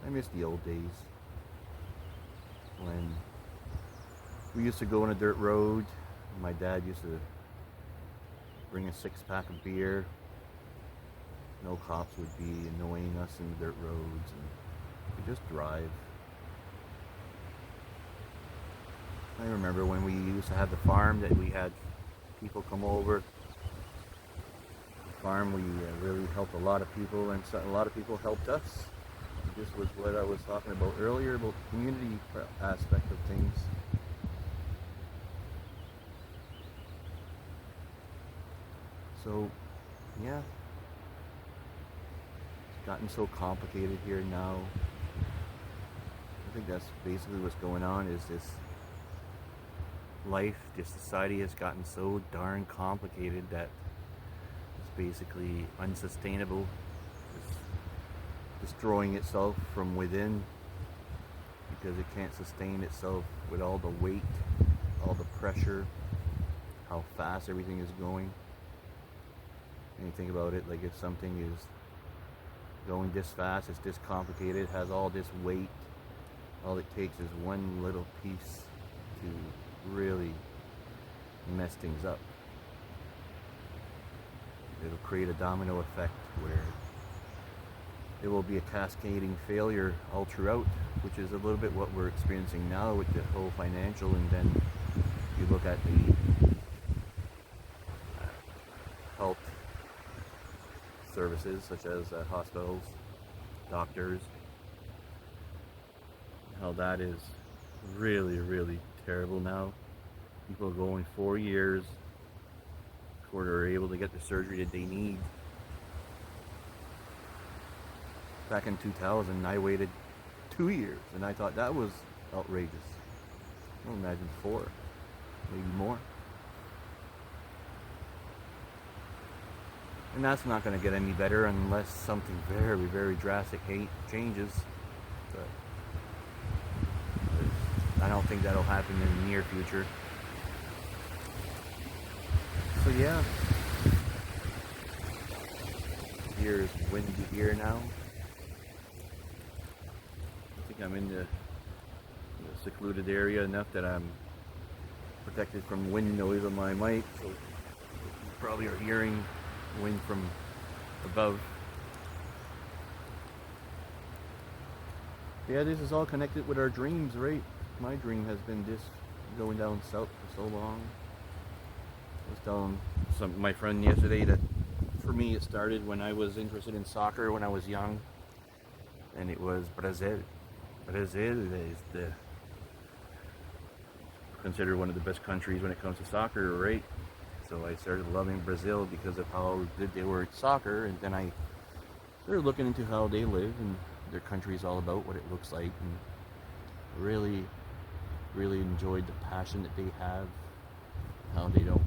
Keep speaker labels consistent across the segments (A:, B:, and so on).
A: I miss the old days when we used to go on a dirt road. My dad used to bring a 6 pack of beer. No cops would be annoying us in the dirt roads, and we just drive. I remember when we used to have the farm that we had people come over. The farm, we really helped a lot of people, and a lot of people helped us. This was what I was talking about earlier about the community aspect of things. So, yeah, it's gotten so complicated here now. I think that's basically what's going on. Is this life, this society has gotten so darn complicated that it's basically unsustainable. It's destroying itself from within because it can't sustain itself with all the weight, all the pressure, how fast everything is going. And you think about it, like if something is going this fast, it's this complicated, has all this weight, all it takes is one little piece to really mess things up. It'll create a domino effect where it will be a cascading failure all throughout, which is a little bit what we're experiencing now with the whole financial. And then you look at the health services such as hospitals, doctors, how that is really, really terrible now. People are going 4 years before they're able to get the surgery that they need. Back in 2000, I waited 2 years, and I thought that was outrageous. Well, imagine 4, maybe more. And that's not going to get any better unless something very, very drastic changes. But I don't think that'll happen in the near future. So yeah, here is windy here now. I think I'm in the secluded area enough that I'm protected from wind noise on my mic, so you probably are hearing wind from above. Yeah, this is all connected with our dreams, right? My dream has been this, going down south for so long. I was telling my friend yesterday that for me it started when I was interested in soccer when I was young, and it was Brazil. Brazil is considered one of the best countries when it comes to soccer, right? So I started loving Brazil because of how good they were at soccer, and then I started looking into how they live and their country is all about, what it looks like, and really, really enjoyed the passion that they have, how they don't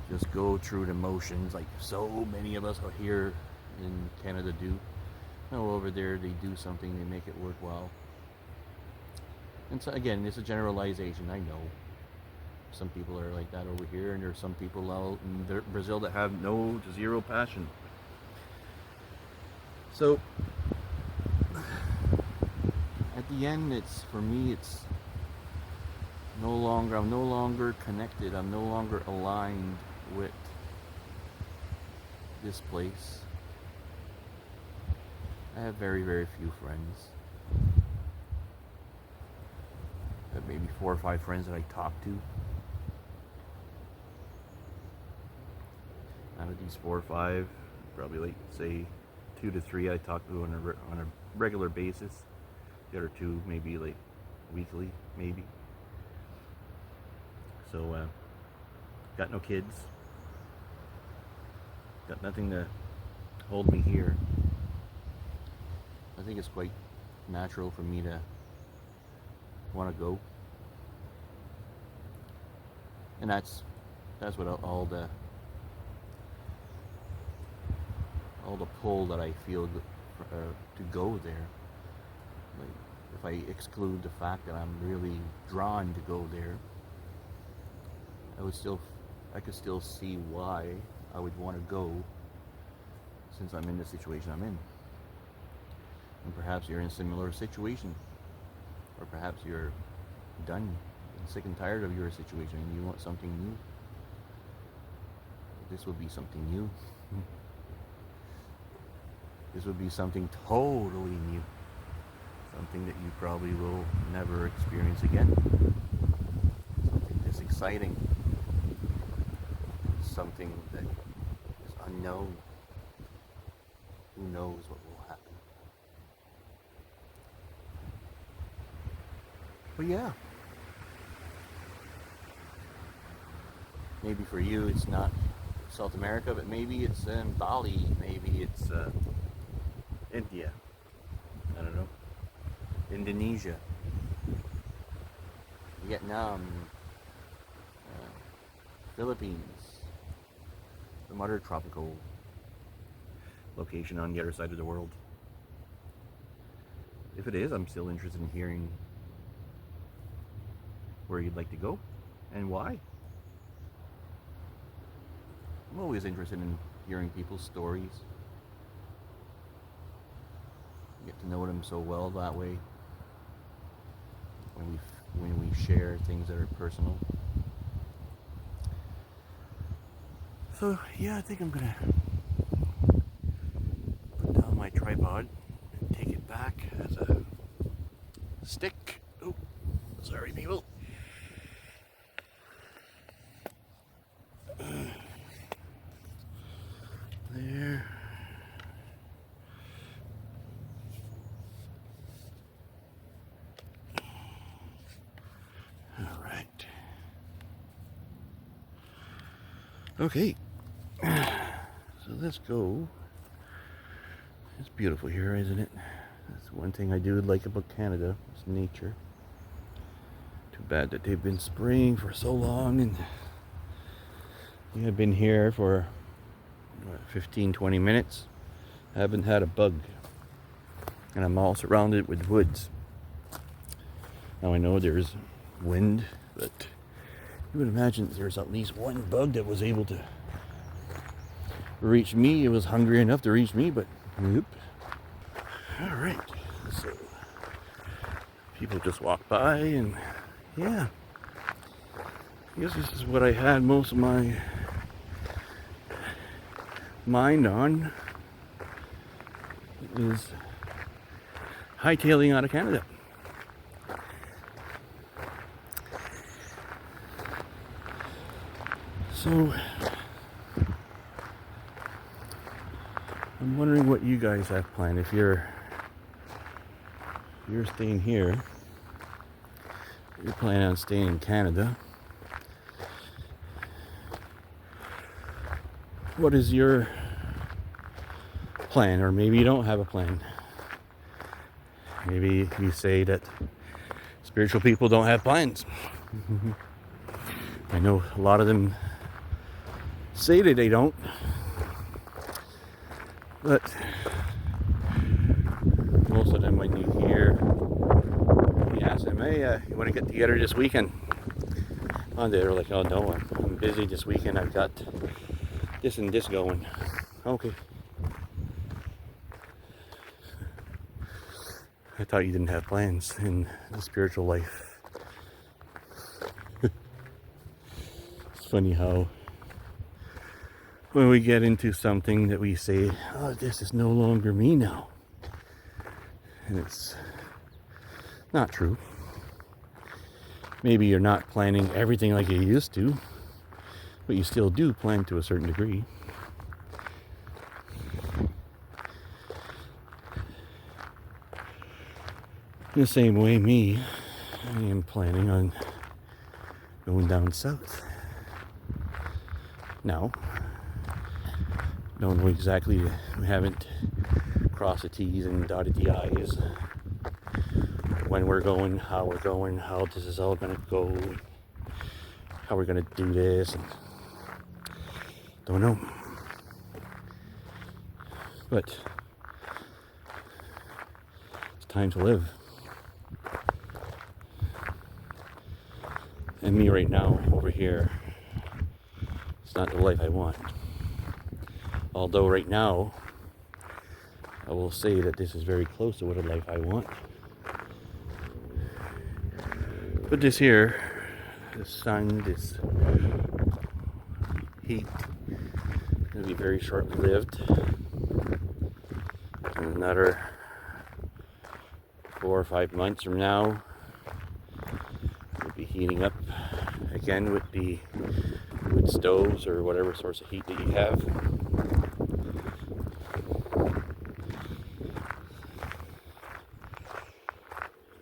A: just go through the motions like so many of us are here in Canada do. No, over there they do something, they make it worthwhile. And so again, it's a generalization, I know. Some people are like that over here, and there's some people out in Brazil that have no to zero passion. So at the end, it's for me, it's I'm no longer connected. I'm no longer aligned with this place. I have very, very few friends. I have maybe 4 or 5 friends that I talk to. Out of these 4 or 5, probably like say 2 to 3 I talk to on a regular basis. The other 2 maybe like weekly, maybe. So got no kids. Got nothing to hold me here. I think it's quite natural for me to want to go, and that's what all the pull that I feel to go there. Like if I exclude the fact that I'm really drawn to go there, I could still see why I would want to go, since I'm in the situation I'm in. And perhaps you're in a similar situation. Or perhaps you're done and sick and tired of your situation and you want something new. This would be something new. This would be something totally new. Something that you probably will never experience again. Something that's exciting. Something that is unknown. Who knows what will happen? But yeah. Maybe for you it's not South America, but maybe it's in Bali, maybe it's India, I don't know, Indonesia, Vietnam, Philippines, some other tropical location on the other side of the world. If it is, I'm still interested in hearing where you'd like to go and why. I'm always interested in hearing people's stories. You get to know them so well that way when we share things that are personal. So yeah, I think I'm gonna put down my tripod and take it back as a stick. Oh, sorry people. There. All right. Okay. So let's go. It's beautiful here, isn't it? That's one thing I do like about Canada. It's nature. Too bad that they've been spraying for so long, and I've been here for 15-20 minutes. I haven't had a bug, and I'm all surrounded with woods. Now I know there's wind, but you would imagine there's at least one bug that was able to reach me. It was hungry enough to reach me, but nope. All right, so people just walk by, and yeah, I guess this is what I had most of my mind on, is hightailing out of Canada. So I'm wondering what you guys have planned. If you're staying here, you're planning on staying in Canada, what is your plan? Or maybe you don't have a plan. Maybe you say that spiritual people don't have plans. I know a lot of them say that they don't, but most of them, when you hear, you ask them, hey, you want to get together this weekend? And they're like, oh no, I'm busy this weekend, I've got this and this going. Okay. I thought you didn't have plans in the spiritual life. It's funny how when we get into something that we say, oh, this is no longer me now. And it's not true. Maybe you're not planning everything like you used to, but you still do plan to a certain degree. In the same way, I am planning on going down south. Now, don't know exactly, we haven't crossed the T's and dotted the I's. When we're going, how we're going, how this is all gonna go, how we're gonna do this, and don't know. But it's time to live. And me right now, over here, it's not the life I want. Although right now, I will say that this is very close to what a life I want. But this here, the sun, this heat, is going to be very short-lived. In another 4 or 5 months from now, we'll be heating up again with the wood stoves or whatever source of heat that you have.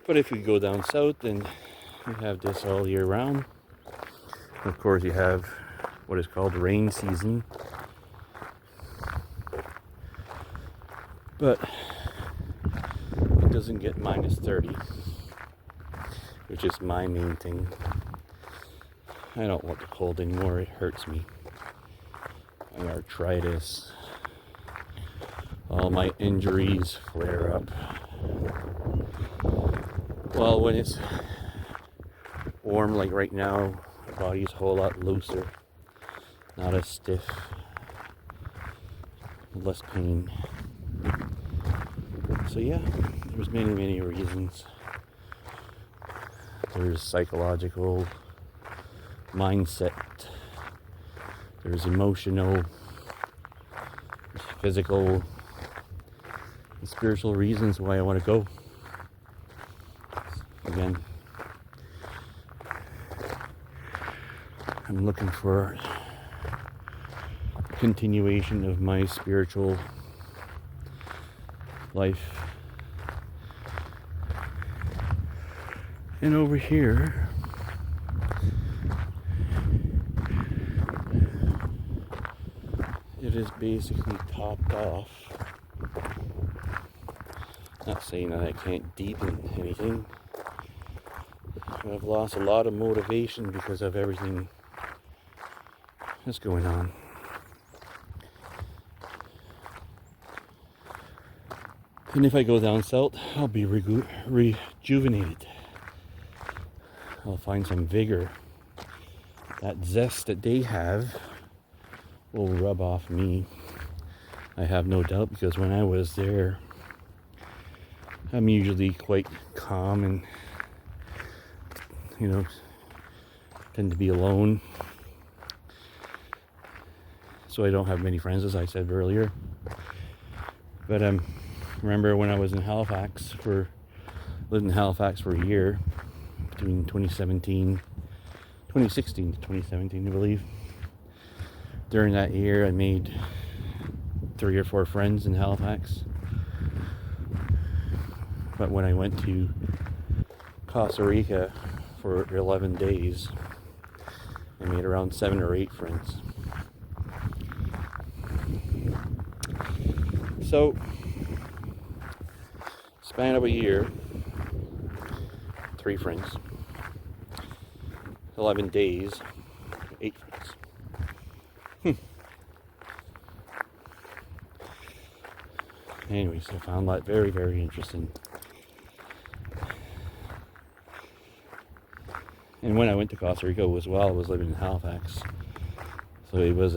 A: But if you go down south, then you have this all year round. Of course, you have what is called rain season. But it doesn't get minus 30, which is my main thing. I don't want the cold anymore, it hurts me. My arthritis, all my injuries flare up. Well, when it's warm like right now, my body's a whole lot looser, not as stiff, less pain. So yeah, there's many reasons. There's psychological, mindset, there's emotional, there's physical, and spiritual reasons why I want to go. Again, I'm looking for a continuation of my spiritual life. And over here, it is basically topped off. Not saying that I can't deepen anything. I've lost a lot of motivation because of everything that's going on. And if I go down south, I'll be rejuvenated. I'll find some vigor. That zest that they have will rub off me. I have no doubt, because when I was there, I'm usually quite calm and, tend to be alone. So I don't have many friends, as I said earlier. But remember when I was in Halifax lived in Halifax for a year, between 2016 to 2017, I believe. During that year, I made 3 or 4 friends in Halifax. But when I went to Costa Rica for 11 days, I made around 7 or 8 friends. So, span of a year, 3 friends. 11 days, 8 friends. Anyways, I found that very interesting. And when I went to Costa Rica as well, I was living in Halifax. So it was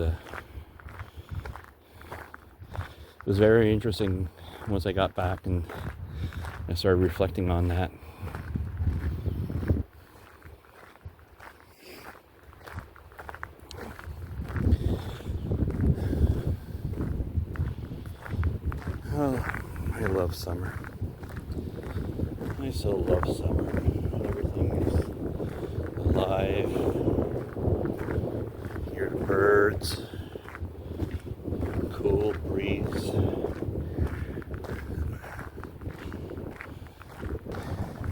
A: very interesting once I got back and I started reflecting on that. Oh, I love summer. I so love summer. Everything is alive. Hear the birds. Cool breeze.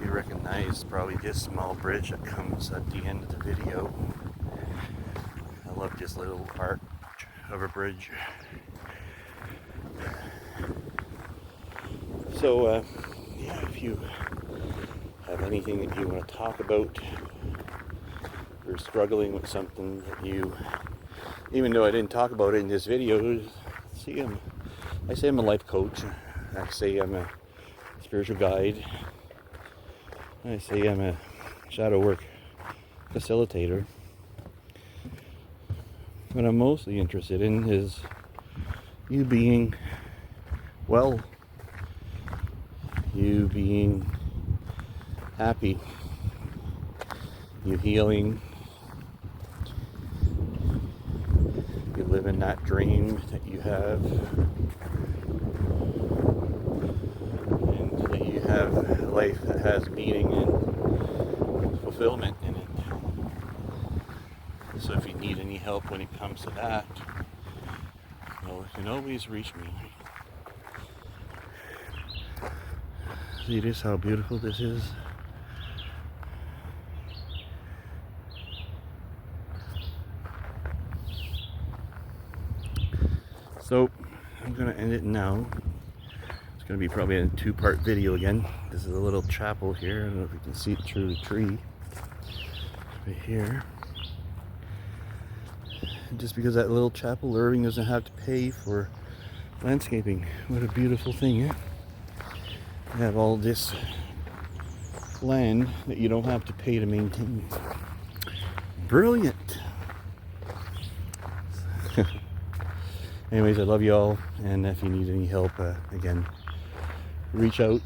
A: You recognize probably this small bridge that comes at the end of the video. I love this little arch of a bridge. So, yeah, if you have anything that you want to talk about, you're struggling with something that you, even though I didn't talk about it in this video, I say I'm a life coach. I say I'm a spiritual guide. I say I'm a shadow work facilitator. What I'm mostly interested in is you being well you being happy, you healing, you live in that dream that you have, and that you have a life that has meaning and fulfillment in it. So if you need any help when it comes to that, well, you can always reach me. See this, how beautiful this is? So I'm gonna end it now. It's gonna be probably a two-part video again. This is a little chapel here. I don't know if you can see it through the tree right here. And just because that little chapel, Irving doesn't have to pay for landscaping. What a beautiful thing, eh? You have all this land that you don't have to pay to maintain. Brilliant. Anyways, I love you all, and if you need any help, again, reach out.